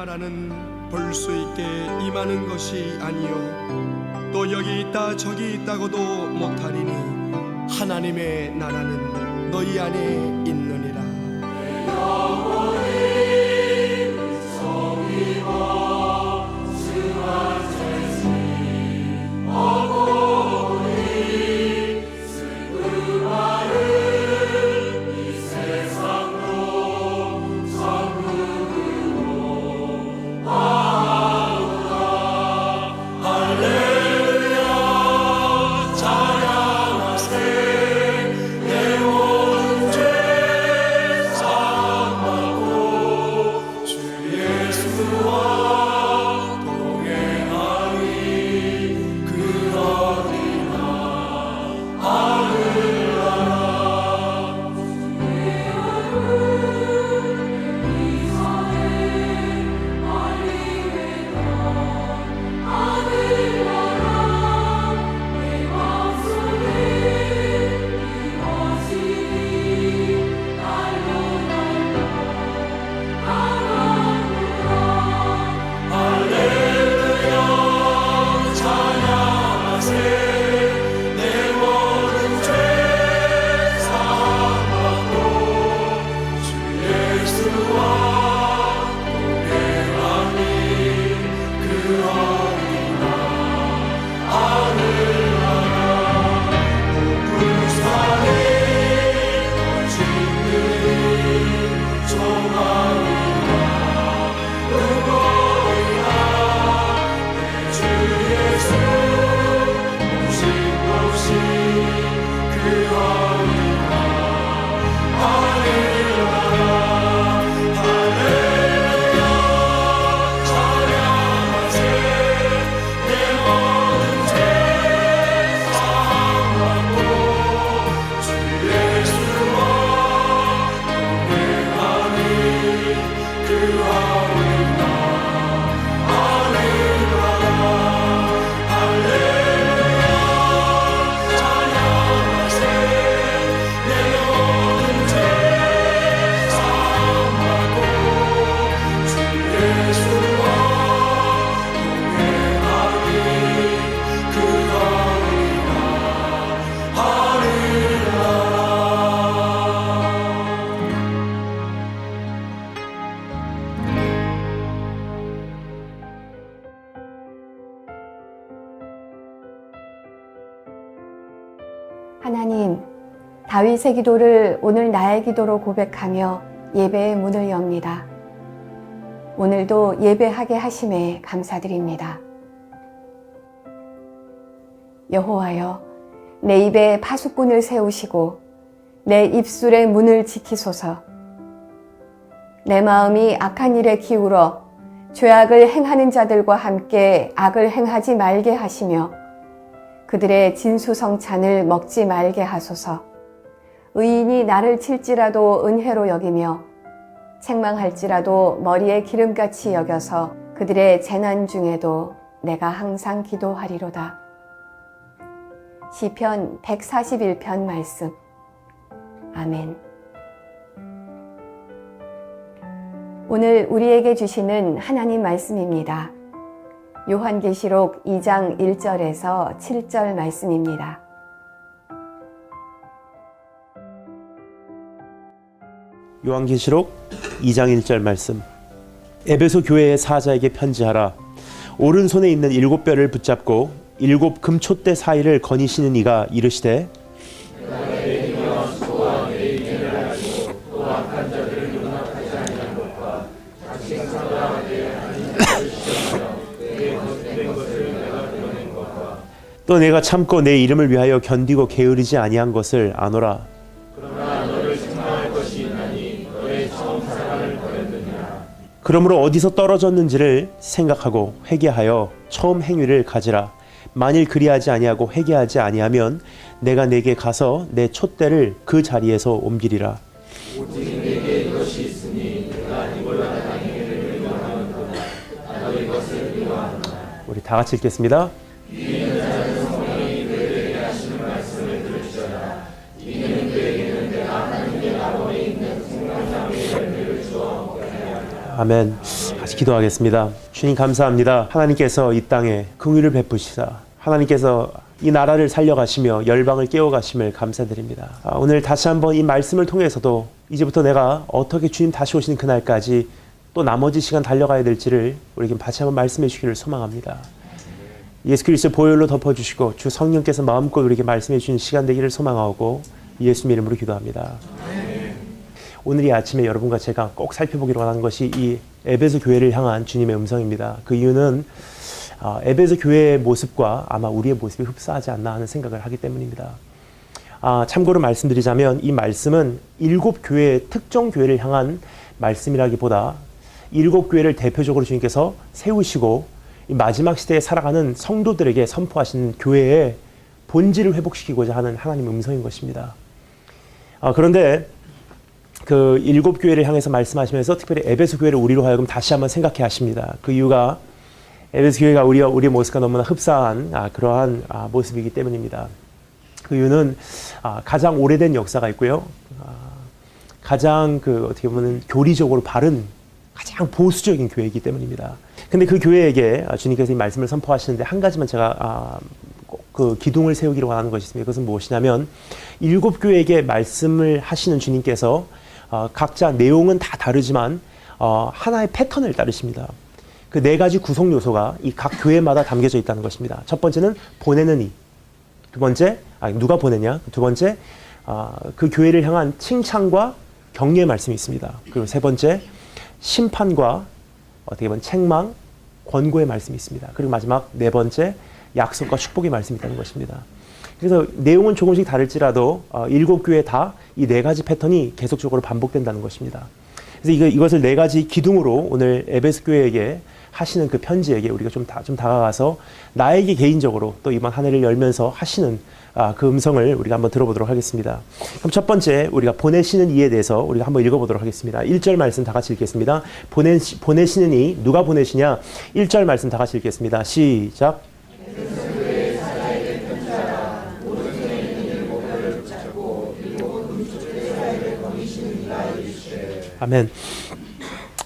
나라는 볼 수 있게 임하는 것이 아니요 또 여기 있다 저기 있다고도 못하리니 하나님의 나라는 너희 안에 있느니라. 하나님, 다윗의 기도를 오늘 나의 기도로 고백하며 예배의 문을 엽니다. 오늘도 예배하게 하심에 감사드립니다. 여호와여, 내 입에 파수꾼을 세우시고 내 입술의 문을 지키소서. 내 마음이 악한 일에 기울어 죄악을 행하는 자들과 함께 악을 행하지 말게 하시며 그들의 진수성찬을 먹지 말게 하소서. 의인이 나를 칠지라도 은혜로 여기며 책망할지라도 머리에 기름같이 여겨서 그들의 재난 중에도 내가 항상 기도하리로다. 시편 141편 말씀. 아멘. 오늘 우리에게 주시는 하나님 말씀입니다. 요한계시록 2장 1절에서 7절 말씀입니다. 요한계시록 2장 1절 말씀. 에베소 교회의 사자에게 편지하라. 오른손에 있는 7뼈를 붙잡고 7 금촛대 사이를 거니시는 이가 이르시되 또 내가 참고 내 이름을 위하여 견디고 게으르지 아니한 것을 아노라. 그러나 너를 책망할 것이 있나니 너의 처음 사랑을 버렸느니라. 그러므로 어디서 떨어졌는지를 생각하고 회개하여 처음 행위를 가지라. 만일 그리하지 아니하고 회개하지 아니하면 내가 내게 가서 내 촛대를 그 자리에서 옮기리라. 오직 내게 이것이 있으니 내가 이걸로 당하기를 미워하는구나. 나도 이것을 미워하노라. 우리 다 같이 읽겠습니다. 이기는 자는 성령이 그에게 하시는 말씀을 들으시라. 이기는 그에게는 내가 하나님의 나원에 있는 생명나무의 열매를 주어 먹게 하리라. 아멘. 같이 같이 기도하겠습니다. 주님 감사합니다. 하나님께서 이 땅에 긍휼을 베푸시사 하나님께서 이 나라를 살려가시며 열방을 깨워가심을 감사드립니다. 오늘 다시 한번 이 말씀을 통해서도 이제부터 내가 어떻게 주님 다시 오시는 그날까지 또 나머지 시간 달려가야 될지를 우리에게 다시 한번 말씀해 주시기를 소망합니다. 예수 그리스도의 보혈로 덮어주시고 주 성령께서 마음껏 우리에게 말씀해 주시는 시간 되기를 소망하고 예수님 이름으로 기도합니다. 오늘 이 아침에 여러분과 제가 꼭 살펴보기로 하는 것이 이 에베소 교회를 향한 주님의 음성입니다. 그 이유는 에베소 교회의 모습과 아마 우리의 모습이 흡사하지 않나 하는 생각을 하기 때문입니다. 참고로 말씀드리자면 이 말씀은 7교회의 특정 교회를 향한 말씀이라기보다 7교회를 대표적으로 주님께서 세우시고 이 마지막 시대에 살아가는 성도들에게 선포하시는 교회의 본질을 회복시키고자 하는 하나님의 음성인 것입니다. 그런데 그 7교회를 향해서 말씀하시면서 특별히 에베소 교회를 우리로 하여금 다시 한번 생각해 하십니다. 그 이유가 에베소 교회가 우리의 모습과 너무나 흡사한 그러한 모습이기 때문입니다. 그 이유는 가장 오래된 역사가 있고요. 가장 어떻게 보면 교리적으로 바른 가장 보수적인 교회이기 때문입니다. 근데 그 교회에게 주님께서 이 말씀을 선포하시는데 한 가지만 제가 그 기둥을 세우기로 원하는 것이 있습니다. 그것은 무엇이냐면 7교회에게 말씀을 하시는 주님께서 각자 내용은 다 다르지만 하나의 패턴을 따르십니다. 그 4가지 구성 요소가 이 각 교회마다 담겨져 있다는 것입니다. 첫 번째는 보내는 이, 두 번째 누가 보내냐, 두 번째 그 교회를 향한 칭찬과 격려의 말씀이 있습니다. 그리고 세 번째 심판과 어떻게 보면 책망, 권고의 말씀이 있습니다. 그리고 마지막 4번째 약속과 축복의 말씀이 있다는 것입니다. 그래서 내용은 조금씩 다를지라도 7교회 다 이 4가지 패턴이 계속적으로 반복된다는 것입니다. 그래서 이것을 4가지 기둥으로 오늘 에베소 교회에게 하시는 그 편지에게 우리가 좀 다가가서 나에게 개인적으로 또 이번 한 해를 열면서 하시는 그 음성을 우리가 한번 들어보도록 하겠습니다. 그럼 첫 번째 우리가 보내시는 이에 대해서 우리가 한번 읽어보도록 하겠습니다. 1절 말씀 다 같이 읽겠습니다. 보내시는 이, 누가 보내시냐? 1절 말씀 다 같이 읽겠습니다. 시작. 아멘.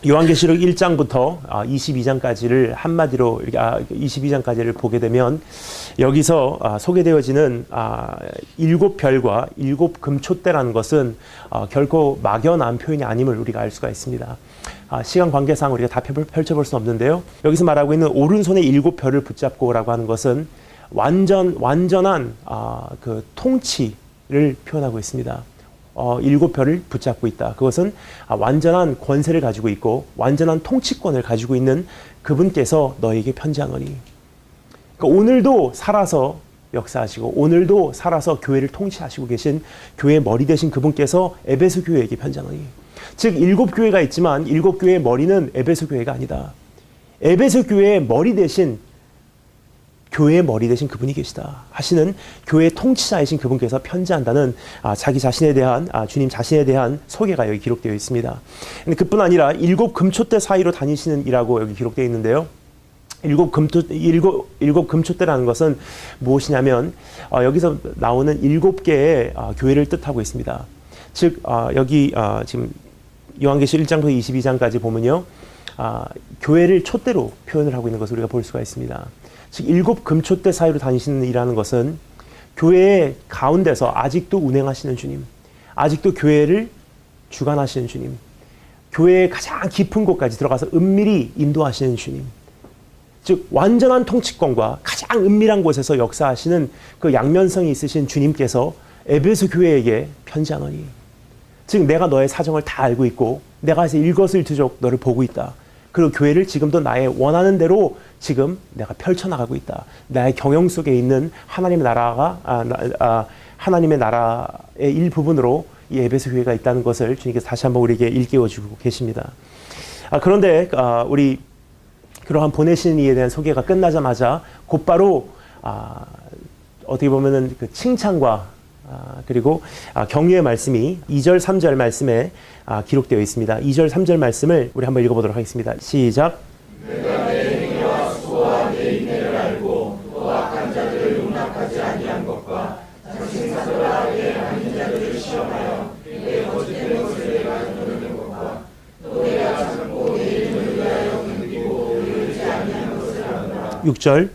요한계시록 1장부터 22장까지를 한마디로 22장까지를 보게 되면 여기서 소개되어지는 7별과 7금촛대라는 것은 결코 막연한 표현이 아님을 우리가 알 수가 있습니다. 시간 관계상 우리가 다 펼쳐볼 수는 없는데요. 여기서 말하고 있는 오른손에 7별을 붙잡고라고 하는 것은 완전한 그 통치를 표현하고 있습니다. 7별을 붙잡고 있다. 그것은 완전한 권세를 가지고 있고 완전한 통치권을 가지고 있는 그분께서 너에게 편지하노니. 그러니까 오늘도 살아서 역사하시고 오늘도 살아서 교회를 통치하시고 계신 교회의 머리 되신 그분께서 에베소 교회에게 편지하노니. 즉 7교회가 있지만 7교회의 머리는 에베소 교회가 아니다. 에베소 교회의 머리 대신 교회의 머리 되신 그분이 계시다 하시는 교회의 통치자이신 그분께서 편지한다는 자기 자신에 대한 주님 자신에 대한 소개가 여기 기록되어 있습니다. 근데 그뿐 아니라 7금촛대 사이로 다니시는 이라고 여기 기록되어 있는데요. 7금촛대라는 것은 무엇이냐면 여기서 나오는 7개의 교회를 뜻하고 있습니다. 즉 여기 지금 요한계시록 1장부터 22장까지 보면요. 교회를 촛대로 표현을 하고 있는 것을 우리가 볼 수가 있습니다. 즉 7금촛대 사이로 다니시는 이라는 것은 교회의 가운데서 아직도 운행하시는 주님, 아직도 교회를 주관하시는 주님, 교회의 가장 깊은 곳까지 들어가서 은밀히 인도하시는 주님, 즉 완전한 통치권과 가장 은밀한 곳에서 역사하시는 그 양면성이 있으신 주님께서 에베소 교회에게 편지하노니. 즉 내가 너의 사정을 다 알고 있고 내가 해서 일거수일투족 너를 보고 있다. 그리고 교회를 지금도 나의 원하는 대로 지금 내가 펼쳐나가고 있다. 나의 경영 속에 있는 하나님의 나라가 하나님의 나라의 일부분으로 이 에베소 교회가 있다는 것을 주님께서 다시 한번 우리에게 일깨워주고 계십니다. 그런데 우리 그러한 보내시는 이에 대한 소개가 끝나자마자 곧바로 어떻게 보면은 그 칭찬과 그리고 격려의 말씀이 2절 3절 말씀에 기록되어 있습니다. 2절 3절 말씀을 우리 한번 읽어보도록 하겠습니다. 시작. 내가 내 행위와 수고와 내 인내를 알고 또 악한 자들을 용납하지 아니한 것과 자신스러워하게 하는 자들을 시험하여 내 거짓된 것을 내가 드러낸 것과 또 내가 참고 내 이름을 위하여 6절.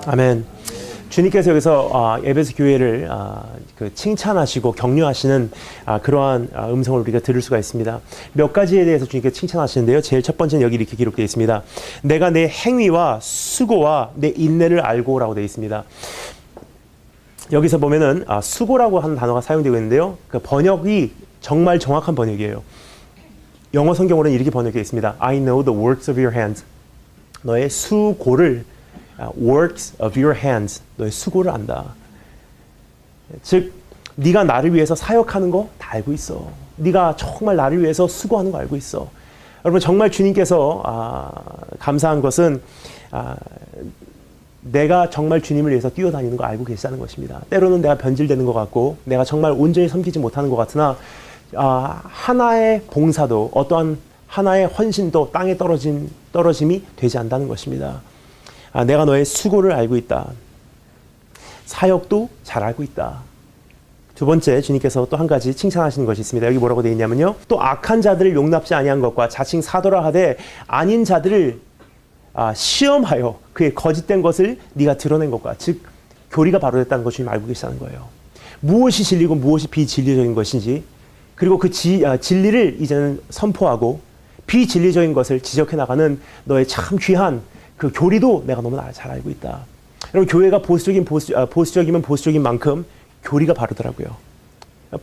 아멘. 주님께서 여기서 에베소 교회를 칭찬하시고 격려하시는 그러한 음성을 우리가 들을 수가 있습니다. 몇 가지에 대해서 주님께서 칭찬하시는데요. 제일 첫 번째는 여기 이렇게 기록되어 있습니다. 내가 내 행위와 수고와 내 인내를 알고라고 되어 있습니다. 여기서 보면은 수고라고 하는 단어가 사용되고 있는데요. 그 번역이 정말 정확한 번역이에요. 영어 성경으로는 이렇게 번역되어 있습니다. I know the works of your hands. 너의 수고를 works of your hands. 너의 수고를 안다. 즉 네가 나를 위해서 사역하는 거 다 알고 있어. 네가 정말 나를 위해서 수고하는 거 알고 있어. 여러분 정말 주님께서 감사한 것은 내가 정말 주님을 위해서 뛰어다니는 거 알고 계시다는 것입니다. 때로는 내가 변질되는 것 같고 내가 정말 온전히 섬기지 못하는 것 같으나 하나의 봉사도 어떠한 하나의 헌신도 땅에 떨어짐이 되지 않는다는 것입니다. 내가 너의 수고를 알고 있다. 사역도 잘 알고 있다. 두 번째 주님께서 또 한 가지 칭찬하시는 것이 있습니다. 여기 뭐라고 되어 있냐면요. 또 악한 자들을 용납지 아니한 것과 자칭 사도라 하되 아닌 자들을 시험하여 그의 거짓된 것을 네가 드러낸 것과 즉 교리가 바로 됐다는 것을 주님 알고 계시다는 거예요. 무엇이 진리고 무엇이 비진리적인 것인지 그리고 그 진리를 이제는 선포하고 비진리적인 것을 지적해 나가는 너의 참 귀한 그 교리도 내가 너무 잘 알고 있다. 여러분 교회가 보수적이면 보수적인 만큼 교리가 바르더라고요.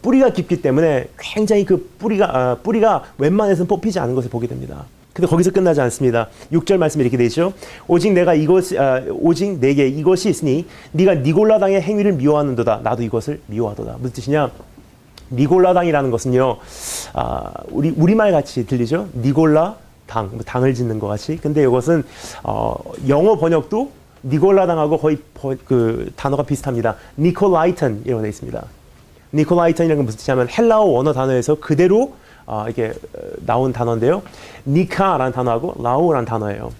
뿌리가 깊기 때문에 굉장히 그 뿌리가 웬만해서는 뽑히지 않은 것을 보게 됩니다. 근데 거기서 끝나지 않습니다. 6절 말씀이 이렇게 되죠. 오직 내게 이것이 있으니 네가 니골라당의 행위를 미워하는도다. 나도 이것을 미워하도다. 무슨 뜻이냐? 니골라당이라는 것은요. 우리말 같이 들리죠? 니골라 당을 짓는 것 같이. 근데 이것은 영어 번역도 니골라당하고 거의 그 단어가 비슷합니다. 니콜라이턴이라고 되어 있습니다. 니콜라이턴이라는 건 무슨 뜻이냐면 헬라어 원어 단어에서 그대로 이게 나온 단어인데요. 니카라는 단어하고 라오라는 단어예요.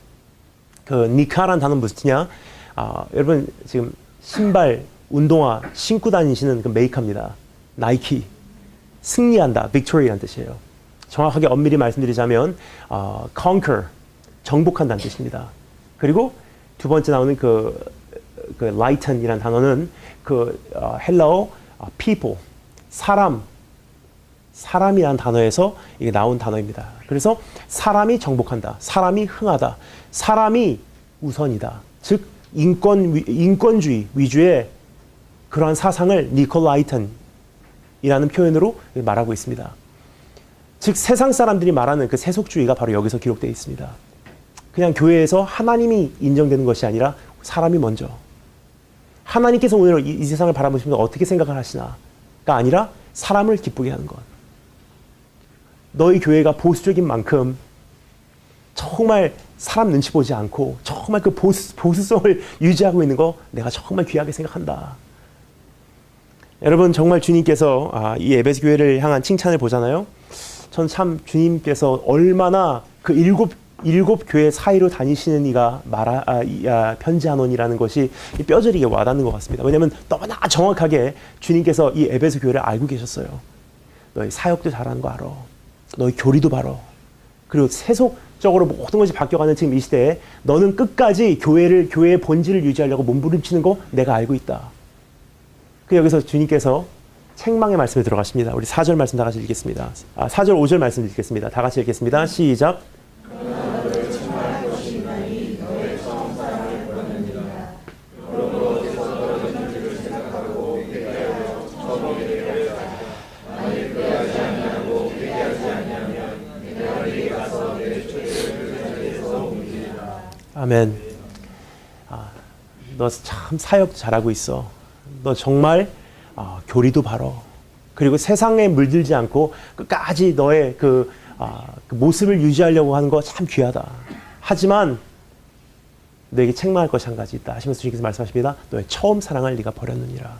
그 니카라는 단어는 무슨 뜻이냐? 여러분 지금 신발, 운동화 신고 다니시는 그 메이커입니다. 나이키. 승리한다, victory라는 뜻이에요. 정확하게 엄밀히 말씀드리자면 conquer, 정복한다는 뜻입니다. 그리고 두 번째 나오는 그 lighten이라는 단어는 그 헬라어 people, 사람이라는 단어에서 이게 나온 단어입니다. 그래서 사람이 정복한다, 사람이 흥하다, 사람이 우선이다. 즉 인권주의 위주의 그러한 사상을 니콜라이턴이라는 표현으로 말하고 있습니다. 즉 세상 사람들이 말하는 그 세속주의가 바로 여기서 기록되어 있습니다. 그냥 교회에서 하나님이 인정되는 것이 아니라 사람이 먼저. 하나님께서 오늘 이 세상을 바라보시면서 어떻게 생각을 하시나가 아니라 사람을 기쁘게 하는 것. 너희 교회가 보수적인 만큼 정말 사람 눈치 보지 않고 정말 그 보수성을 유지하고 있는 거 내가 정말 귀하게 생각한다. 여러분 정말 주님께서 이 에베소 교회를 향한 칭찬을 보잖아요. 전 참 주님께서 얼마나 그 일곱 교회 사이로 다니시는 이가 편지하노니라는 것이 뼈저리게 와닿는 것 같습니다. 왜냐하면 너무나 정확하게 주님께서 이 에베소 교회를 알고 계셨어요. 너희 사역도 잘하는 거 알아. 너희 교리도 바로. 그리고 세속적으로 모든 것이 바뀌어가는 지금 이 시대에 너는 끝까지 교회의 본질을 유지하려고 몸부림치는 거 내가 알고 있다. 그 여기서 주님께서 책망의 말씀에 들어가십니다. 우리 4절 말씀 다 같이 읽겠습니다. 4절 5절 말씀 읽겠습니다. 다 같이 읽겠습니다. 시작. 아멘. 너 참 사역 잘하고 있어. 너 정말 교리도 바로. 그리고 세상에 물들지 않고 끝까지 너의 그 모습을 유지하려고 하는 거 참 귀하다. 하지만 너에게 책망할 것이 한 가지 있다 하시면서 주님께서 말씀하십니다. 너의 처음 사랑을 네가 버렸느니라.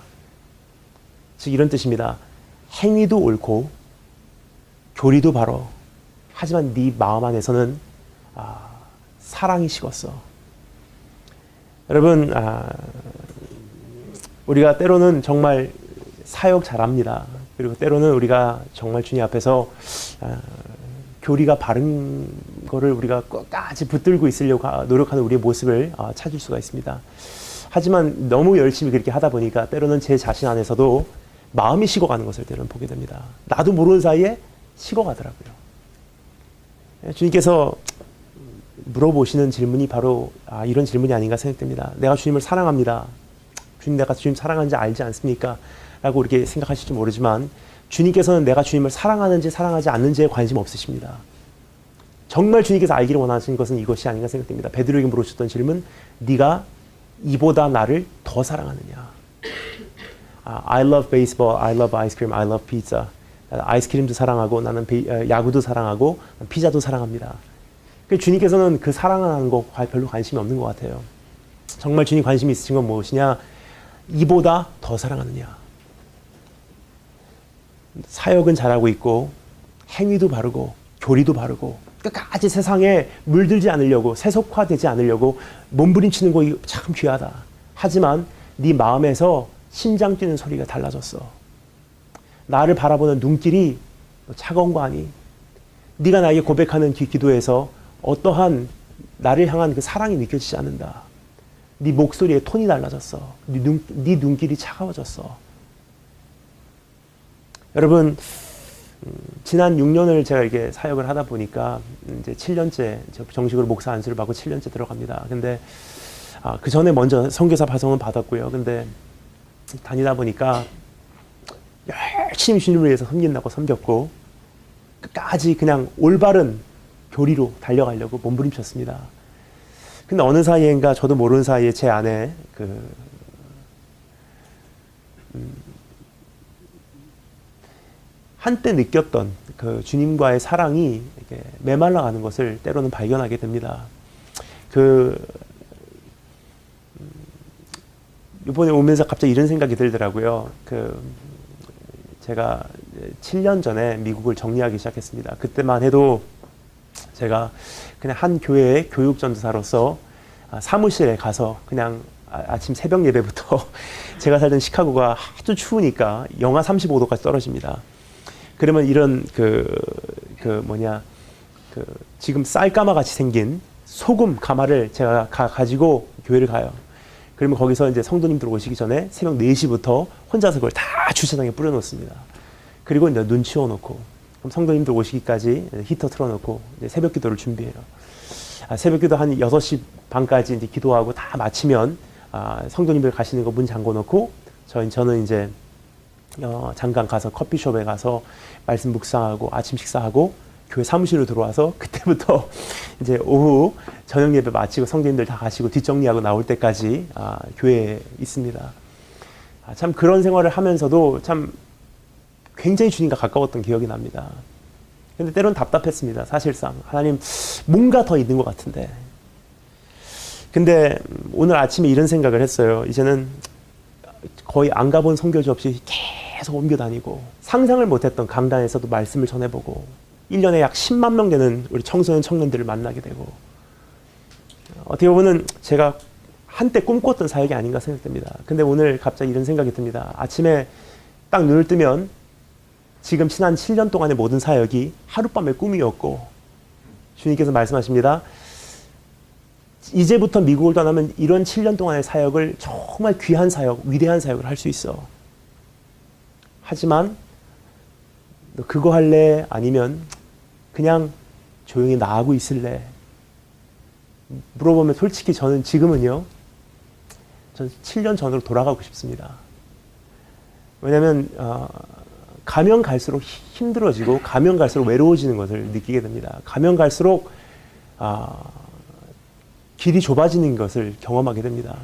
즉 이런 뜻입니다. 행위도 옳고 교리도 바로. 하지만 네 마음 안에서는 사랑이 식었어. 여러분 우리가 때로는 정말 사역 잘합니다. 그리고 때로는 우리가 정말 주님 앞에서 교리가 바른 거를 우리가 끝까지 붙들고 있으려고 노력하는 우리의 모습을 찾을 수가 있습니다. 하지만 너무 열심히 그렇게 하다 보니까 때로는 제 자신 안에서도 마음이 식어가는 것을 때로는 보게 됩니다. 나도 모르는 사이에 식어가더라고요. 주님께서 물어보시는 질문이 바로 이런 질문이 아닌가 생각됩니다. 내가 주님을 사랑합니다. 주님, 내가 주님 사랑하는지 알지 않습니까? 라고 이렇게 생각하실지 모르지만 주님께서는 내가 주님을 사랑하는지 사랑하지 않는지에 관심 없으십니다. 정말 주님께서 알기를 원하시는 것은 이것이 아닌가 생각됩니다. 베드로에게 물으셨던 질문, 네가 이보다 나를 더 사랑하느냐? I love baseball, I love ice cream, I love pizza. 아이스크림도 사랑하고 나는 야구도 사랑하고 피자도 사랑합니다. 주님께서는 그 사랑하는 거 별로 관심이 없는 것 같아요. 정말 주님 관심이 있으신 건 무엇이냐? 이보다 더 사랑하느냐? 사역은 잘하고 있고 행위도 바르고 교리도 바르고 끝까지 세상에 물들지 않으려고 세속화되지 않으려고 몸부림치는 거 참 귀하다. 하지만 네 마음에서 심장 뛰는 소리가 달라졌어. 나를 바라보는 눈길이 차가운 거 아니? 네가 나에게 고백하는 기도에서 어떠한 나를 향한 그 사랑이 느껴지지 않는다. 네 목소리의 톤이 달라졌어. 네 눈길이 차가워졌어. 여러분, 지난 6년을 제가 이렇게 사역을 하다 보니까 이제 7년째 정식으로 목사 안수를 받고 7년째 들어갑니다. 근데 그 전에 먼저 선교사 파송은 받았고요. 근데 다니다 보니까 열심히 주님을 위해서 섬긴다고 섬겼고 끝까지 그냥 올바른 교리로 달려가려고 몸부림쳤습니다. 근데 어느 사이인가 저도 모르는 사이에 제 안에 한때 느꼈던 그 주님과의 사랑이 이렇게 메말라가는 것을 때로는 발견하게 됩니다. 이번에 오면서 갑자기 이런 생각이 들더라고요. 제가 7년 전에 미국을 정리하기 시작했습니다. 그때만 해도 제가 그냥 한 교회의 교육전도사로서 사무실에 가서 그냥 아침 새벽 예배부터 제가 살던 시카고가 아주 추우니까 영하 35도까지 떨어집니다. 그러면 이런 지금 쌀가마 같이 생긴 소금 가마를 제가 가지고 교회를 가요. 그러면 거기서 이제 성도님들 오시기 전에 새벽 4시부터 혼자서 그걸 다 주차장에 뿌려놓습니다. 그리고 이제 눈 치워놓고, 그럼 성도님들 오시기까지 히터 틀어놓고 이제 새벽 기도를 준비해요. 새벽 기도 한 6시 반까지 이제 기도하고 다 마치면 성도님들 가시는 거 문 잠궈놓고 저는 이제 잠깐 가서 커피숍에 가서 말씀 묵상하고 아침 식사하고 교회 사무실로 들어와서 그때부터 이제 오후 저녁 예배 마치고 성도님들 다 가시고 뒷정리하고 나올 때까지 교회에 있습니다. 참 그런 생활을 하면서도 참 굉장히 주님과 가까웠던 기억이 납니다. 근데 때로는 답답했습니다. 사실상 하나님 뭔가 더 있는 것 같은데. 근데 오늘 아침에 이런 생각을 했어요. 이제는 거의 안 가본 선교지 없이 계속 옮겨 다니고 상상을 못했던 강단에서도 말씀을 전해보고 1년에 약 10만 명 되는 우리 청소년 청년들을 만나게 되고 어떻게 보면 제가 한때 꿈꿨던 사역이 아닌가 생각됩니다. 근데 오늘 갑자기 이런 생각이 듭니다. 아침에 딱 눈을 뜨면 지금 지난 7년 동안의 모든 사역이 하룻밤의 꿈이었고 주님께서 말씀하십니다. 이제부터 미국을 떠나면 이런 7년 동안의 사역을 정말 귀한 사역, 위대한 사역을 할 수 있어. 하지만 너 그거 할래? 아니면 그냥 조용히 나하고 있을래? 물어보면 솔직히 저는 지금은요. 전 7년 전으로 돌아가고 싶습니다. 왜냐하면 가면 갈수록 힘들어지고 가면 갈수록 외로워지는 것을 느끼게 됩니다. 가면 갈수록 길이 좁아지는 것을 경험하게 됩니다.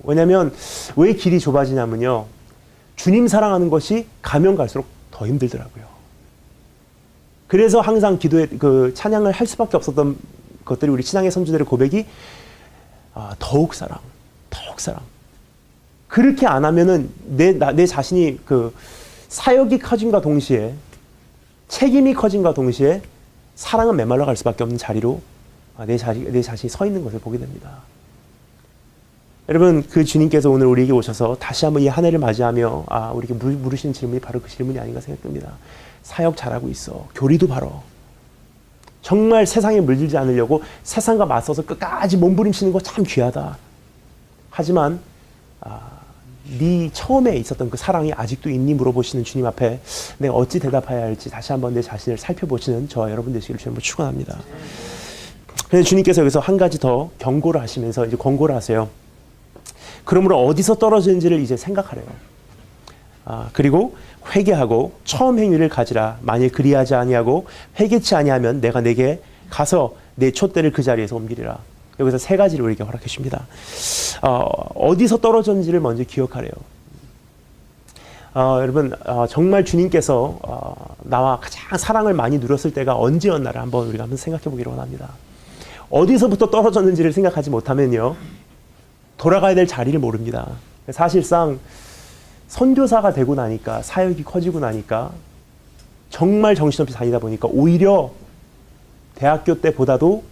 왜냐하면 왜 길이 좁아지냐면요. 주님 사랑하는 것이 가면 갈수록 더 힘들더라고요. 그래서 항상 기도에 찬양을 할 수밖에 없었던 것들이 우리 신앙의 선주들의 고백이 더욱 사랑, 더욱 사랑. 그렇게 안 하면은 내 자신이 사역이 커짐과 동시에 책임이 커짐과 동시에 사랑은 메말라 갈 수밖에 없는 자리로 내 자신이 서 있는 것을 보게 됩니다. 여러분, 그 주님께서 오늘 우리에게 오셔서 다시 한번 이 한 해를 맞이하며 우리에게 물으시는 질문이 바로 그 질문이 아닌가 생각됩니다. 사역 잘하고 있어. 교리도 바로. 정말 세상에 물들지 않으려고 세상과 맞서서 끝까지 몸부림치는 거 참 귀하다. 하지만 네 처음에 있었던 그 사랑이 아직도 있니 물어보시는 주님 앞에 내가 어찌 대답해야 할지 다시 한번 내 자신을 살펴보시는 저와 여러분 되시기를 주님으로 축원합니다. 그런데 주님께서 여기서 한 가지 더 경고를 하시면서 이제 권고를 하세요. 그러므로 어디서 떨어지는지를 이제 생각하래요. 그리고 회개하고 처음 행위를 가지라. 만일 그리하지 아니하고 회개치 아니하면 내가 내게 가서 내 촛대를 그 자리에서 옮기리라. 여기서 세 가지를 우리에게 허락해 줍니다. 어디서 떨어졌는지를 먼저 기억하래요. 여러분, 정말 주님께서 나와 가장 사랑을 많이 누렸을 때가 언제였나를 우리가 한번 생각해 보기를 원합니다. 어디서부터 떨어졌는지를 생각하지 못하면요, 돌아가야 될 자리를 모릅니다. 사실상 선교사가 되고 나니까, 사역이 커지고 나니까 정말 정신없이 다니다 보니까 오히려 대학교 때보다도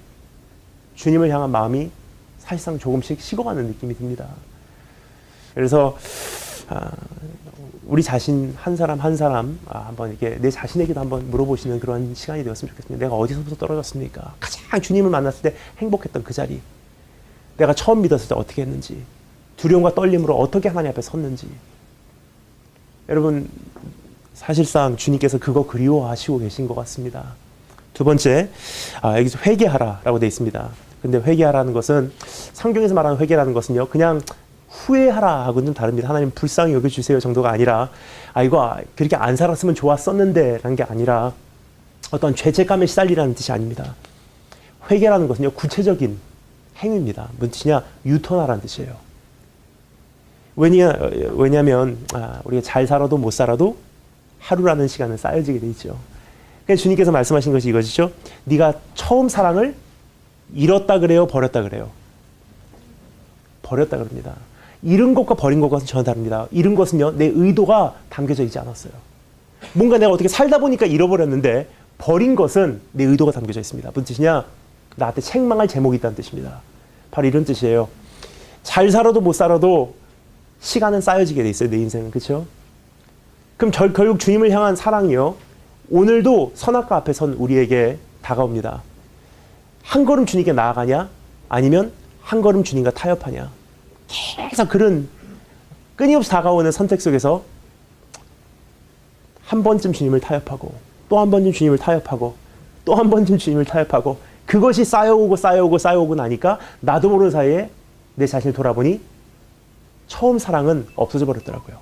주님을 향한 마음이 사실상 조금씩 식어가는 느낌이 듭니다. 그래서 우리 자신 한 사람 한 사람 한번 이렇게 내 자신에게도 한번 물어보시는 그런 시간이 되었으면 좋겠습니다. 내가 어디서부터 떨어졌습니까? 가장 주님을 만났을 때 행복했던 그 자리, 내가 처음 믿었을 때 어떻게 했는지, 두려움과 떨림으로 어떻게 하나님 앞에 섰는지. 여러분, 사실상 주님께서 그거 그리워하시고 계신 것 같습니다. 두 번째, 여기서 회개하라라고 되어 있습니다. 근데 회개하라는 것은, 성경에서 말하는 회개라는 것은요, 그냥 후회하라 하고는 좀 다릅니다. 하나님 불쌍히 여겨주세요 정도가 아니라, 이거 그렇게 안 살았으면 좋았었는데 라는 게 아니라 어떤 죄책감에 시달리라는 뜻이 아닙니다. 회개라는 것은요, 구체적인 행위입니다. 무슨 뜻이냐? 유턴하라는 뜻이에요. 왜냐하면 우리가 잘 살아도 못 살아도 하루라는 시간은 쌓여지게 돼 있죠. 그래서 주님께서 말씀하신 것이 이것이죠. 네가 처음 사랑을 잃었다 그래요? 버렸다 그래요? 버렸다 그럽니다. 잃은 것과 버린 것과는 전혀 다릅니다. 잃은 것은요, 내 의도가 담겨져 있지 않았어요. 뭔가 내가 어떻게 살다 보니까 잃어버렸는데, 버린 것은 내 의도가 담겨져 있습니다. 무슨 뜻이냐? 나한테 책망할 제목이 있다는 뜻입니다. 바로 이런 뜻이에요. 잘 살아도 못 살아도 시간은 쌓여지게 돼 있어요, 내 인생은. 그렇죠? 그럼 결국 주님을 향한 사랑이요, 오늘도 선악과 앞에 선 우리에게 다가옵니다. 한 걸음 주님께 나아가냐? 아니면 한 걸음 주님과 타협하냐? 계속 그런 끊임없이 다가오는 선택 속에서 한 번쯤 주님을 타협하고, 또 한 번쯤 주님을 타협하고, 또 한 번쯤 주님을 타협하고, 그것이 쌓여오고 나니까 나도 모르는 사이에 내 자신을 돌아보니 처음 사랑은 없어져 버렸더라고요.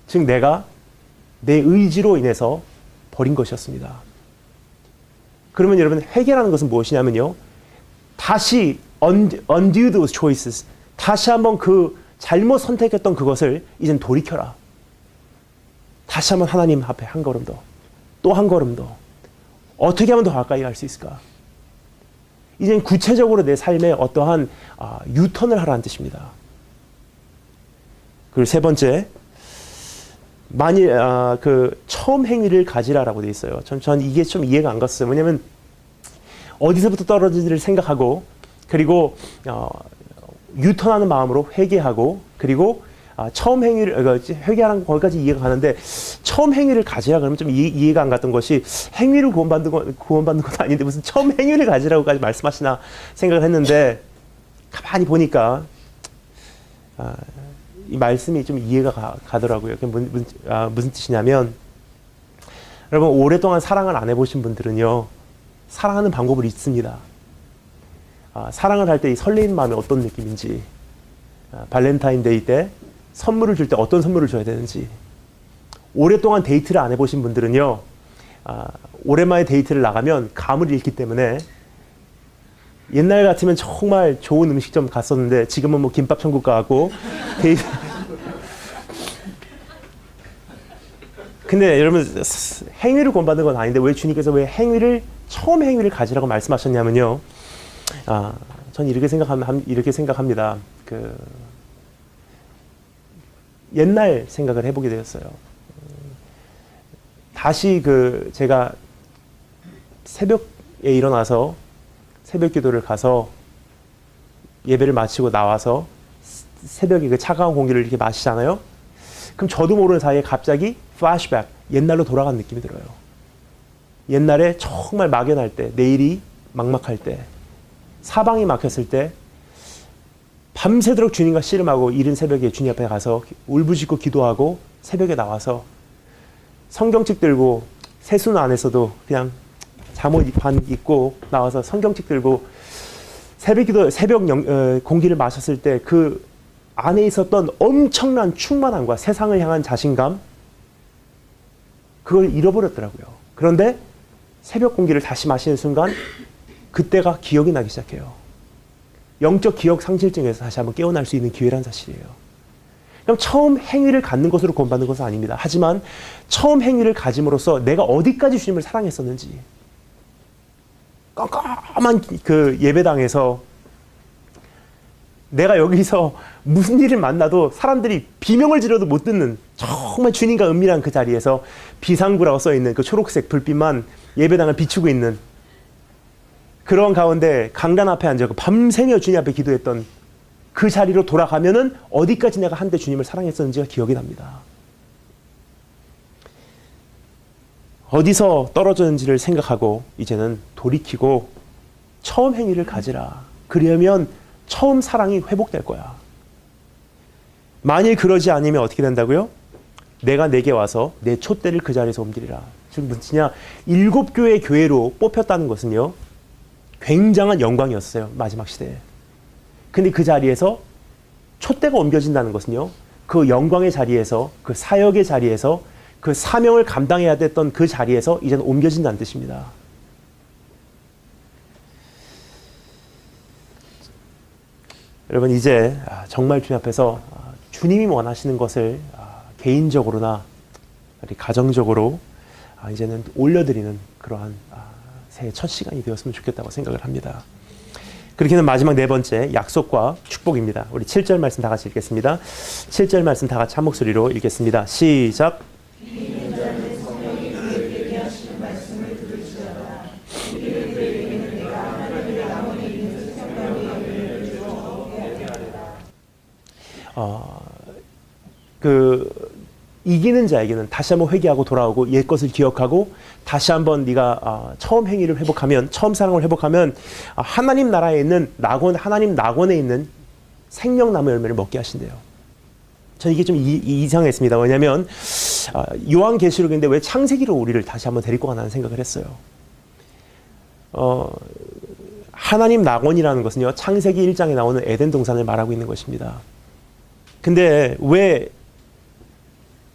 즉 내가 내 의지로 인해서 버린 것이었습니다. 그러면 여러분, 회개라는 것은 무엇이냐면요, 다시 undo those choices, 다시 한번 그 잘못 선택했던 그것을 이젠 돌이켜라. 다시 한번 하나님 앞에 한 걸음 더, 또 한 걸음 더. 어떻게 하면 더 가까이 갈 수 있을까? 이젠 구체적으로 내 삶에 어떠한 유턴을 하라는 뜻입니다. 그리고 세 번째, 만일 그 처음 행위를 가지라라고 되어 있어요. 전 이게 좀 이해가 안 갔어요. 왜냐하면 어디서부터 떨어지지를 생각하고, 그리고 유턴하는 마음으로 회개하고, 그리고 처음 행위를 회개하는 거기까지 이해가 가는데, 처음 행위를 가지라 그러면 좀 이해가 안 갔던 것이, 행위를 구원받는 건 아닌데 무슨 처음 행위를 가지라고까지 말씀하시나 생각을 했는데, 가만히 보니까 이 말씀이 좀 이해가 가더라고요. 그게 무슨 뜻이냐면, 여러분, 오랫동안 사랑을 안 해보신 분들은요, 사랑하는 방법을 잊습니다. 사랑을 할 때 이 설레이는 마음이 어떤 느낌인지, 발렌타인데이 때 선물을 줄 때 어떤 선물을 줘야 되는지, 오랫동안 데이트를 안 해보신 분들은요, 오랜만에 데이트를 나가면 감을 잃기 때문에, 옛날 같으면 정말 좋은 음식점 갔었는데 지금은 뭐 김밥 천국 가고 데이트. 근데 여러분, 행위를 구원받는 건 아닌데 왜 주님께서 왜 처음 행위를 가지라고 말씀하셨냐면요, 저는 이렇게 생각합니다. 옛날 생각을 해보게 되었어요. 다시 제가 새벽에 일어나서 새벽 기도를 가서 예배를 마치고 나와서 새벽에 그 차가운 공기를 이렇게 마시잖아요. 그럼 저도 모르는 사이에 갑자기 플래시백, 옛날로 돌아간 느낌이 들어요. 옛날에 정말 막연할 때, 내일이 막막할 때, 사방이 막혔을 때 밤새도록 주님과 씨름하고 이른 새벽에 주님 앞에 가서 울부짖고 기도하고 새벽에 나와서 성경책 들고 세수는 안 했어도 그냥 잠옷 반 입고 나와서 성경책 들고 새벽 공기를 마셨을 때 그 안에 있었던 엄청난 충만함과 세상을 향한 자신감, 그걸 잃어버렸더라고요. 그런데 새벽 공기를 다시 마시는 순간 그때가 기억이 나기 시작해요. 영적 기억 상실증에서 다시 한번 깨어날 수 있는 기회란 사실이에요. 그럼 처음 행위를 갖는 것으로 구원받는 것은 아닙니다. 하지만 처음 행위를 가짐으로써 내가 어디까지 주님을 사랑했었는지, 깜깜한 그 예배당에서 내가 여기서 무슨 일을 만나도 사람들이 비명을 지르도 못 듣는 정말 주님과 은밀한 그 자리에서 비상구라고 써있는 그 초록색 불빛만 예배당을 비추고 있는 그런 가운데 강단 앞에 앉아서 밤새며 주님 앞에 기도했던 그 자리로 돌아가면은 어디까지 내가 한때 주님을 사랑했었는지가 기억이 납니다. 어디서 떨어졌는지를 생각하고 이제는 돌이키고 처음 행위를 가지라. 그러면 처음 사랑이 회복될 거야. 만일 그러지 않으면 어떻게 된다고요? 내가 내게 와서 내 촛대를 그 자리에서 옮기리라. 지금 무슨냐? 7교회 교회로 뽑혔다는 것은요, 굉장한 영광이었어요. 마지막 시대에. 근데 그 자리에서 촛대가 옮겨진다는 것은요, 그 영광의 자리에서, 그 사역의 자리에서, 그 사명을 감당해야 됐던 그 자리에서 이제는 옮겨진다는 뜻입니다. 여러분, 이제 정말 주님 앞에서 주님이 원하시는 것을 개인적으로나 우리 가정적으로 이제는 올려드리는 그러한 새해 첫 시간이 되었으면 좋겠다고 생각을 합니다. 그렇게는 마지막 네 번째, 약속과 축복입니다. 우리 7절 말씀 다 같이 읽겠습니다. 7절 말씀 다 같이 한 목소리로 읽겠습니다. 시작. 이기는 자에게는 다시 한번 회개하고 돌아오고 옛 것을 기억하고 다시 한번 네가 처음 행위를 회복하면, 처음 사랑을 회복하면 하나님 나라에 있는 하나님 낙원에 있는 생명나무 열매를 먹게 하신대요. 저는 이게 좀 이상했습니다. 왜냐하면 요한계시록인데 왜 창세기로 우리를 다시 한번 데리고 가나는 생각을 했어요. 하나님 낙원이라는 것은요, 창세기 1장에 나오는 에덴 동산을 말하고 있는 것입니다. 근데 왜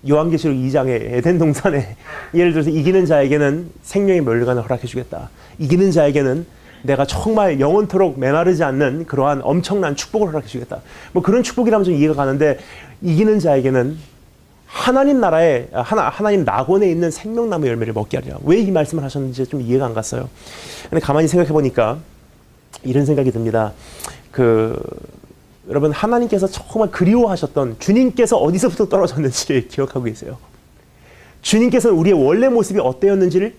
요한계시록 2장에 에덴 동산에 예를 들어서 이기는 자에게는 생명의 멸류관을 허락해 주겠다. 이기는 자에게는 내가 정말 영원토록 메마르지 않는 그러한 엄청난 축복을 허락해 주겠다. 뭐 그런 축복이라면 좀 이해가 가는데, 이기는 자에게는 하나님 나라에 하나님 낙원에 있는 생명나무 열매를 먹게 하리라. 왜 이 말씀을 하셨는지 좀 이해가 안 갔어요. 근데 가만히 생각해 보니까 이런 생각이 듭니다. 여러분, 하나님께서 정말 그리워하셨던 주님께서 어디서부터 떨어졌는지를 기억하고 계세요. 주님께서는 우리의 원래 모습이 어때였는지를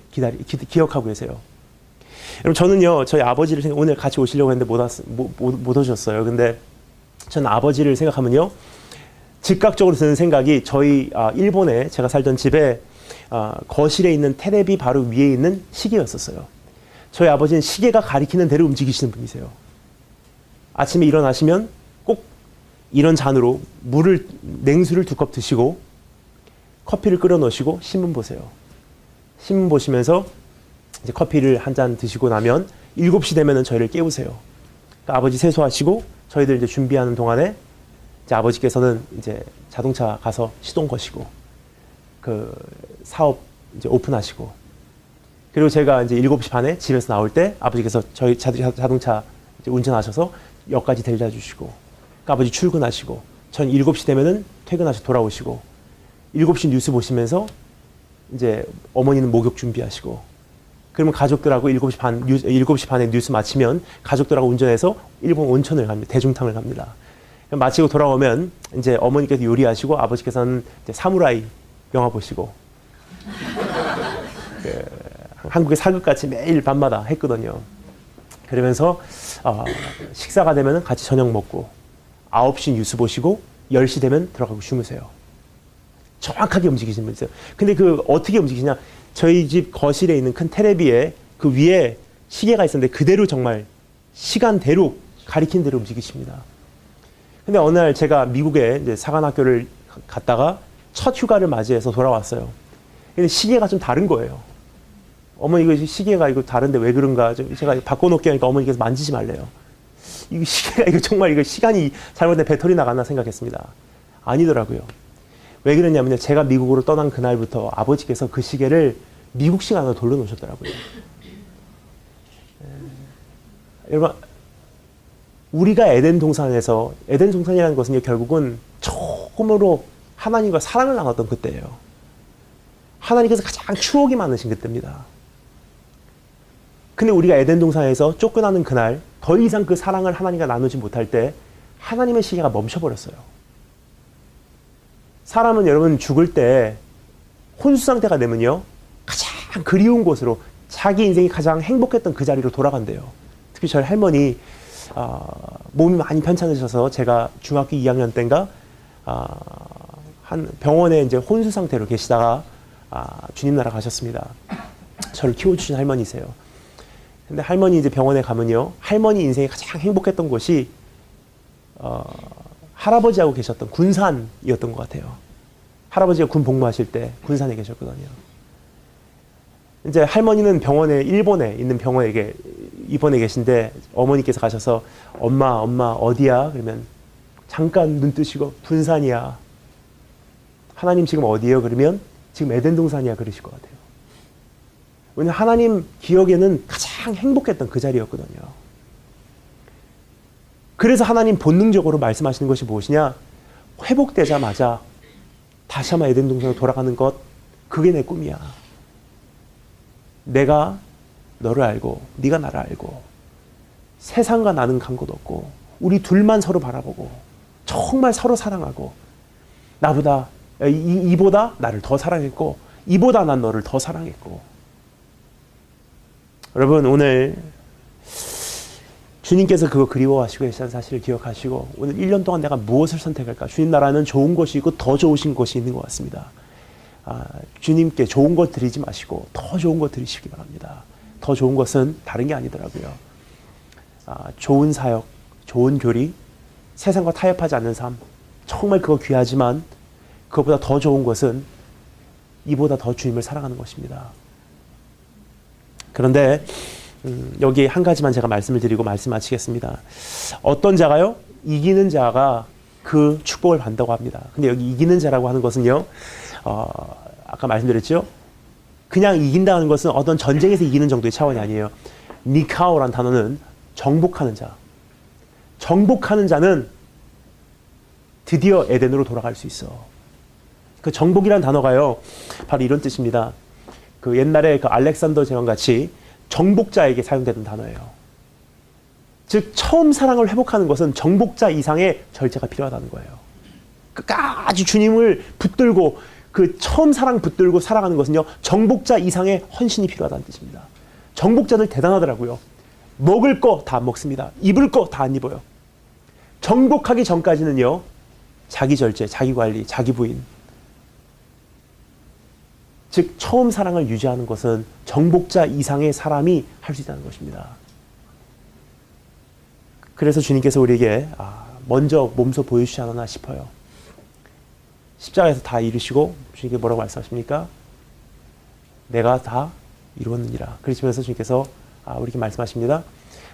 기억하고 계세요. 여러분, 저는요, 저희 아버지를 오늘 같이 오시려고 했는데 못 오셨어요. 근데 저는 아버지를 생각하면요, 즉각적으로 드는 생각이 저희 일본에 제가 살던 집에 거실에 있는 테레비 바로 위에 있는 시계였었어요. 저희 아버지는 시계가 가리키는 대로 움직이시는 분이세요. 아침에 일어나시면 꼭 이런 잔으로 냉수를 2컵 드시고 커피를 끓여 놓으시고 신문 보세요. 신문 보시면서 이제 커피를 한 잔 드시고 나면 7시 되면은 저희를 깨우세요. 그러니까 아버지 세수하시고 저희들 이제 준비하는 동안에 이제 아버지께서는 이제 자동차 가서 시동 거시고 그 사업 이제 오픈하시고, 그리고 제가 이제 7시 반에 집에서 나올 때 아버지께서 저희 자동차 이제 운전하셔서 역까지 데려다 주시고, 아버지 출근하시고, 전 7시 되면은 퇴근하셔서 돌아오시고, 7시 뉴스 보시면서 이제 어머니는 목욕 준비하시고, 그러면 가족들하고 7시 반에 뉴스 마치면 가족들하고 운전해서 일본 온천을 갑니다. 대중탕을 갑니다. 마치고 돌아오면 이제 어머니께서 요리하시고 아버지께서는 이제 사무라이 영화 보시고, 한국의 사극같이 매일 밤마다 했거든요. 그러면서 식사가 되면 같이 저녁 먹고 9시 뉴스 보시고 10시 되면 들어가고 주무세요. 정확하게 움직이시는 분이세요. 근데 그 어떻게 움직이시냐? 저희 집 거실에 있는 큰 테레비에 그 위에 시계가 있었는데 그대로 정말 시간대로 가리킨 대로 움직이십니다. 근데 어느 날 제가 미국에 이제 사관학교를 갔다가 첫 휴가를 맞이해서 돌아왔어요. 근데 시계가 좀 다른 거예요. 어머니 이거 시계가 이거 다른데 왜 그런가? 제가 바꿔놓게 하니까 어머니께서 만지지 말래요. 이거 시계가 이거 정말 이거 시간이 잘못된 배터리 나갔나 생각했습니다. 아니더라고요. 왜 그랬냐면요. 제가 미국으로 떠난 그날부터 아버지께서 그 시계를 미국 시간으로 돌려놓으셨더라고요. 여러분, 우리가 에덴 동산에서, 에덴 동산이라는 것은 결국은 처음으로 하나님과 사랑을 나눴던 그때예요. 하나님께서 가장 추억이 많으신 그때입니다. 근데 우리가 에덴 동산에서 쫓겨나는 그날 더 이상 그 사랑을 하나님과 나누지 못할 때 하나님의 시계가 멈춰버렸어요. 사람은 여러분 죽을 때 혼수 상태가 되면요. 가장 그리운 곳으로 자기 인생이 가장 행복했던 그 자리로 돌아간대요. 특히 저희 할머니 몸이 많이 편찮으셔서 제가 중학교 2학년 때인가 한 병원에 이제 혼수 상태로 계시다가 주님 나라 가셨습니다. 저를 키워주신 할머니세요. 근데 할머니 이제 병원에 가면요. 할머니 인생에 가장 행복했던 곳이 할아버지하고 계셨던 군산이었던 것 같아요. 할아버지가 군 복무하실 때 군산에 계셨거든요. 이제 할머니는 병원에 일본에 있는 병원에 입원해 계신데 어머니께서 가셔서 엄마 어디야? 그러면 잠깐 눈 뜨시고 군산이야. 하나님 지금 어디예요? 그러면 지금 에덴 동산이야 그러실 것 같아요. 왜냐하면 하나님 기억에는 가장 행복했던 그 자리였거든요. 그래서 하나님 본능적으로 말씀하시는 것이 무엇이냐? 회복되자마자 다시 한번 에덴 동산으로 돌아가는 것, 그게 내 꿈이야. 내가 너를 알고 네가 나를 알고 세상과 나는 간 곳 없고 우리 둘만 서로 바라보고 정말 서로 사랑하고 나보다 이보다 나를 더 사랑했고 이보다 난 너를 더 사랑했고. 여러분 오늘 주님께서 그거 그리워하시고 계시다는 사실을 기억하시고 오늘 1년 동안 내가 무엇을 선택할까? 주님 나라는 좋은 것이 있고 더 좋으신 것이 있는 것 같습니다. 주님께 좋은 것 드리지 마시고 더 좋은 것 드리시기 바랍니다. 더 좋은 것은 다른 게 아니더라고요. 좋은 사역, 좋은 교리, 세상과 타협하지 않는 삶, 정말 그거 귀하지만 그것보다 더 좋은 것은 이보다 더 주님을 사랑하는 것입니다. 그런데 여기 한 가지만 제가 말씀을 드리고 말씀 마치겠습니다. 어떤 자가요? 이기는 자가 그 축복을 받는다고 합니다. 근데 여기 이기는 자라고 하는 것은요, 아까 말씀드렸죠? 그냥 이긴다는 것은 어떤 전쟁에서 이기는 정도의 차원이 아니에요. 니카오라는 단어는 정복하는 자. 정복하는 자는 드디어 에덴으로 돌아갈 수 있어. 그 정복이라는 단어가요, 바로 이런 뜻입니다. 그 옛날에 그 알렉산더 제왕 같이 정복자에게 사용되는 단어예요. 즉 처음 사랑을 회복하는 것은 정복자 이상의 절제가 필요하다는 거예요. 끝까지 주님을 붙들고 그 처음 사랑 붙들고 살아가는 것은요, 정복자 이상의 헌신이 필요하다는 뜻입니다. 정복자들 대단하더라고요. 먹을 거 다 안 먹습니다. 입을 거 다 안 입어요. 정복하기 전까지는요, 자기 절제, 자기 관리, 자기 부인. 즉 처음 사랑을 유지하는 것은 정복자 이상의 사람이 할 수 있다는 것입니다. 그래서 주님께서 우리에게 먼저 몸소 보여주시지 않았나 싶어요. 십자가에서 다 이루시고 주님께 뭐라고 말씀하십니까? 내가 다 이루었느니라. 그러시면서 주님께서 우리에게 말씀하십니다.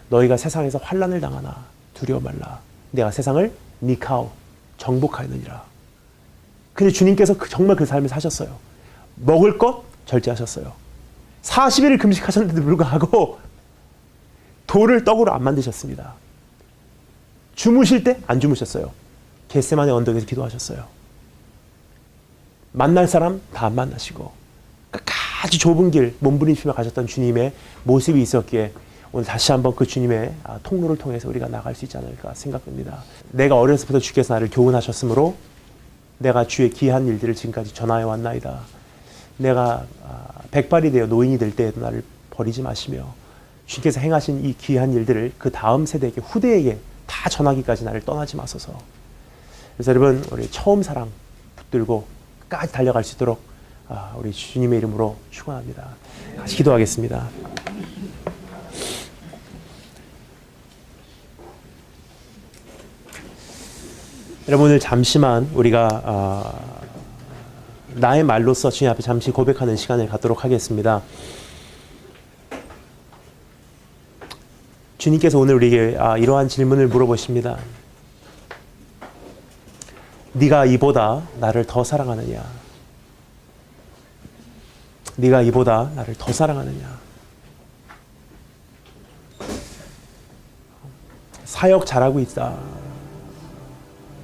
너희가 세상에서 환난을 당하나 두려워 말라. 내가 세상을 니카오 정복하였느니라. 근데 주님께서 정말 그 삶을 사셨어요. 먹을 것 절제하셨어요. 40일을 금식하셨는데도 불구하고 돌을 떡으로 안 만드셨습니다. 주무실 때 안 주무셨어요. 겟세마네 언덕에서 기도하셨어요. 만날 사람 다 안 만나시고 끝까지 좁은 길 몸부림치며 가셨던 주님의 모습이 있었기에 오늘 다시 한번 그 주님의 통로를 통해서 우리가 나갈 수 있지 않을까 생각됩니다. 내가 어려서부터 주께서 나를 교훈하셨으므로 내가 주의 귀한 일들을 지금까지 전하여 왔나이다. 내가 백발이 되어 노인이 될 때에도 나를 버리지 마시며 주님께서 행하신 이 귀한 일들을 그 다음 세대에게, 후대에게 다 전하기까지 나를 떠나지 마소서. 그래서 여러분, 우리 처음 사랑 붙들고 끝까지 달려갈 수 있도록 우리 주님의 이름으로 축원합니다. 같이 기도하겠습니다. 여러분, 오늘 잠시만 우리가 나의 말로써 주님 앞에 잠시 고백하는 시간을 갖도록 하겠습니다. 주님께서 오늘 우리에게 이러한 질문을 물어보십니다. 네가 이보다 나를 더 사랑하느냐? 네가 이보다 나를 더 사랑하느냐? 사역 잘하고 있다.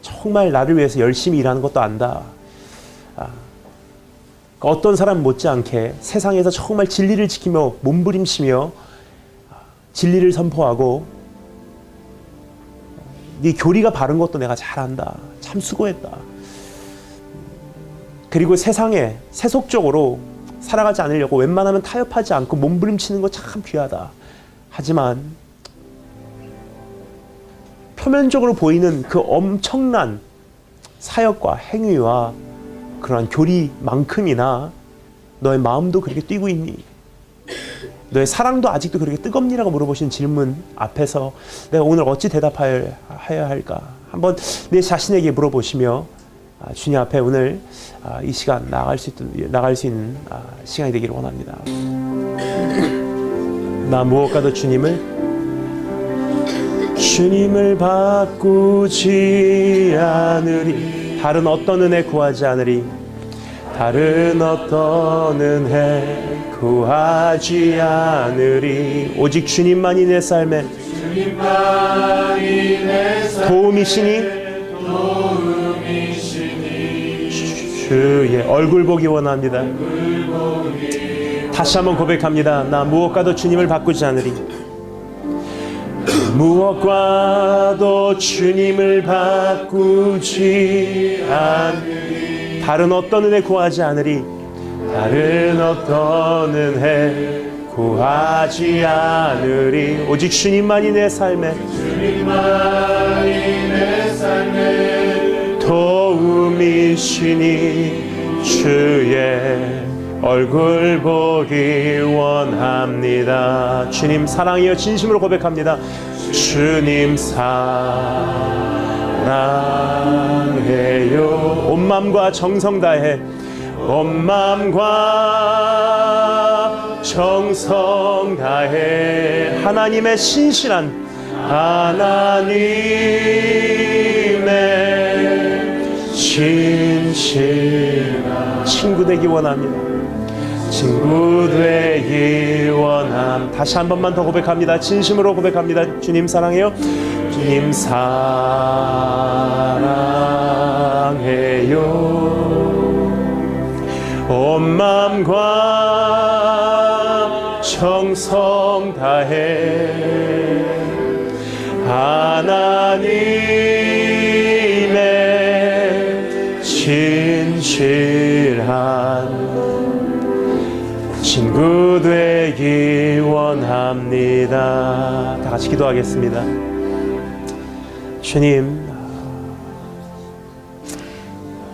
정말 나를 위해서 열심히 일하는 것도 안다. 어떤 사람 못지않게 세상에서 정말 진리를 지키며 몸부림치며 진리를 선포하고 네 교리가 바른 것도 내가 잘한다. 참 수고했다. 그리고 세상에 세속적으로 살아가지 않으려고 웬만하면 타협하지 않고 몸부림치는 거 참 귀하다. 하지만 표면적으로 보이는 그 엄청난 사역과 행위와 그러한 교리만큼이나 너의 마음도 그렇게 뛰고 있니? 너의 사랑도 아직도 그렇게 뜨겁니라고 물어보신 질문 앞에서 내가 오늘 어찌 대답해야 할까? 한번 내 자신에게 물어보시며 주님 앞에 오늘 이 시간 나갈 수 있는 시간이 되기를 원합니다. 나 무엇과도 주님을 바꾸지 않으리. 다른 어떤 은혜 구하지 않으리. 다른 어떤 은혜 구하지 않으리. 오직 주님만이 내 삶에 도움이시니 주의 얼굴 보기 원합니다. 다시 한번 고백합니다. 나 무엇과도 주님을 바꾸지 않으리. 무엇과도 주님을 바꾸지 않으리. 다른 어떤 은혜 구하지 않으리. 다른 어떤 은혜 구하지 않으리. 오직 주님만이 내 삶에 도움이시니 주의 얼굴 보기 원합니다. 주님 사랑이여 진심으로 고백합니다. 주님 사랑해요. 온 마음과 정성 다해 온 마음과 정성 다해 하나님의 신실한 친구 되기 원합니다. 친구 되기 원함. 다시 한 번만 더 고백합니다. 진심으로 고백합니다. 주님 사랑해요. 주님 사랑해요. 온 마음과 정성 다해 하나님의 진실한 친구 되기 원합니다. 다 같이 기도하겠습니다. 주님,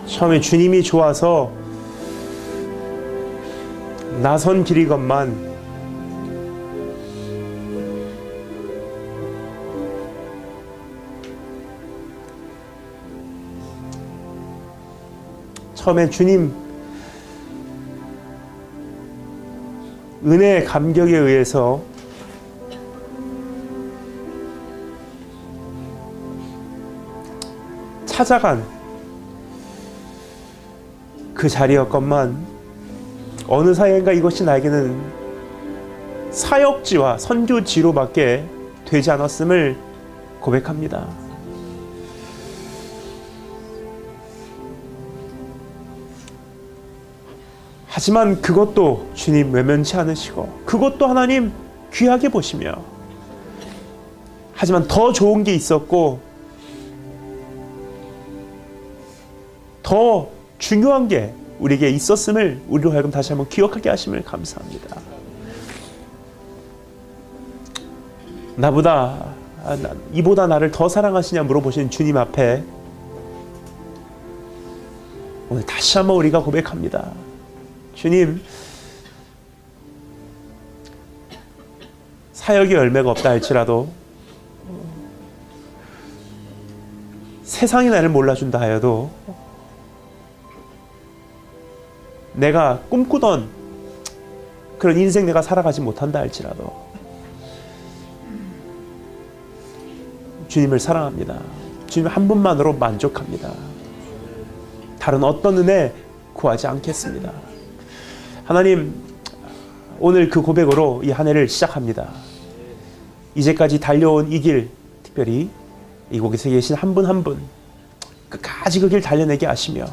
처음에 주님이 좋아서 나선 길이건만 처음에 주님 은혜의 감격에 의해서 찾아간 그 자리였건만 어느 사이인가 이것이 나에게는 사역지와 선교지로밖에 되지 않았음을 고백합니다. 하지만 그것도 주님 외면치 않으시고 그것도 하나님 귀하게 보시며 하지만 더 좋은 게 있었고 더 중요한 게 우리에게 있었음을 우리로 하여금 다시 한번 기억하게 하심을 감사합니다. 이보다 나를 더 사랑하시냐 물어보시는 주님 앞에 오늘 다시 한번 우리가 고백합니다. 주님, 사역의 열매가 없다 할지라도, 세상이 나를 몰라준다 하여도, 내가 꿈꾸던 그런 인생 내가 살아가지 못한다 할지라도 주님을 사랑합니다. 주님 한 분만으로 만족합니다. 다른 어떤 은혜 구하지 않겠습니다. 하나님, 오늘 그 고백으로 이 한 해를 시작합니다. 이제까지 달려온 이 길, 특별히 이곳에 계신 한 분 한 분 끝까지 그 길 달려내게 하시며,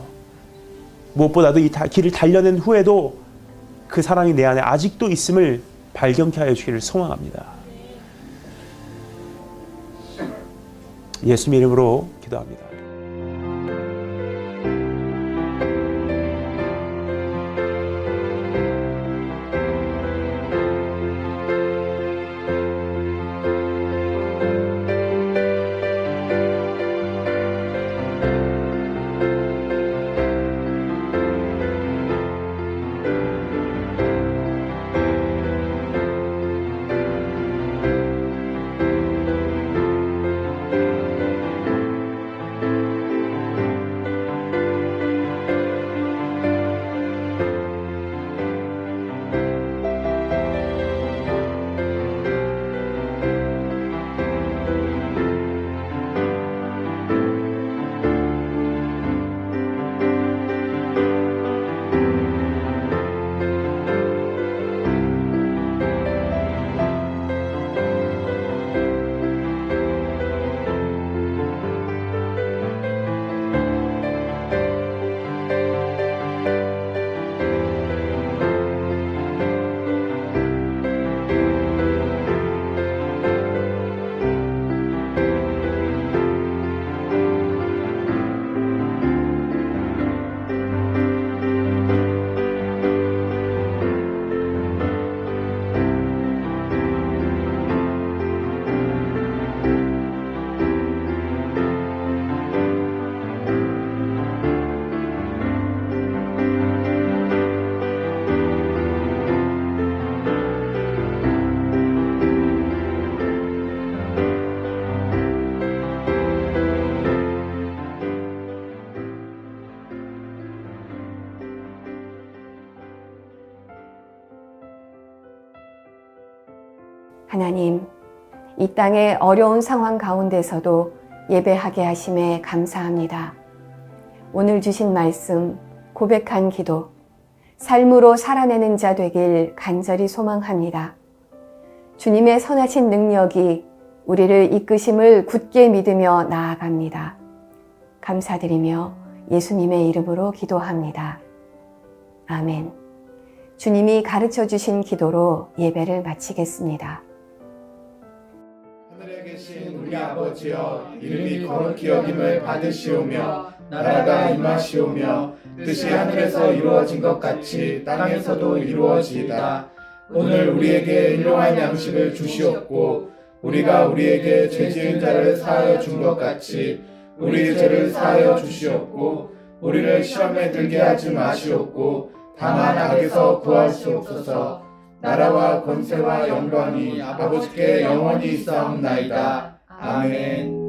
무엇보다도 이 길을 달려낸 후에도 그 사랑이 내 안에 아직도 있음을 발견케 하여 주기를 소망합니다. 예수님 이름으로 기도합니다. 하나님, 이 땅의 어려운 상황 가운데서도 예배하게 하심에 감사합니다. 오늘 주신 말씀, 고백한 기도, 삶으로 살아내는 자 되길 간절히 소망합니다. 주님의 선하신 능력이 우리를 이끄심을 굳게 믿으며 나아갑니다. 감사드리며 예수님의 이름으로 기도합니다. 아멘. 주님이 가르쳐 주신 기도로 예배를 마치겠습니다. 하늘에 계신 우리 아버지여, 이름이 거룩히 여김을 받으시오며 나라가 임하시오며 뜻이 하늘에서 이루어진 것 같이 땅에서도 이루어지이다. 오늘 우리에게 일용할 양식을 주시옵고 우리가 우리에게 죄 지은 자를 사하여 준 것 같이 우리 죄를 사하여 주시옵고 우리를 시험에 들게 하지 마시옵고 다만 악에서 구하시옵소서. 나라와 권세와 영광이 아버지께 영원히 있사옵나이다. 아멘.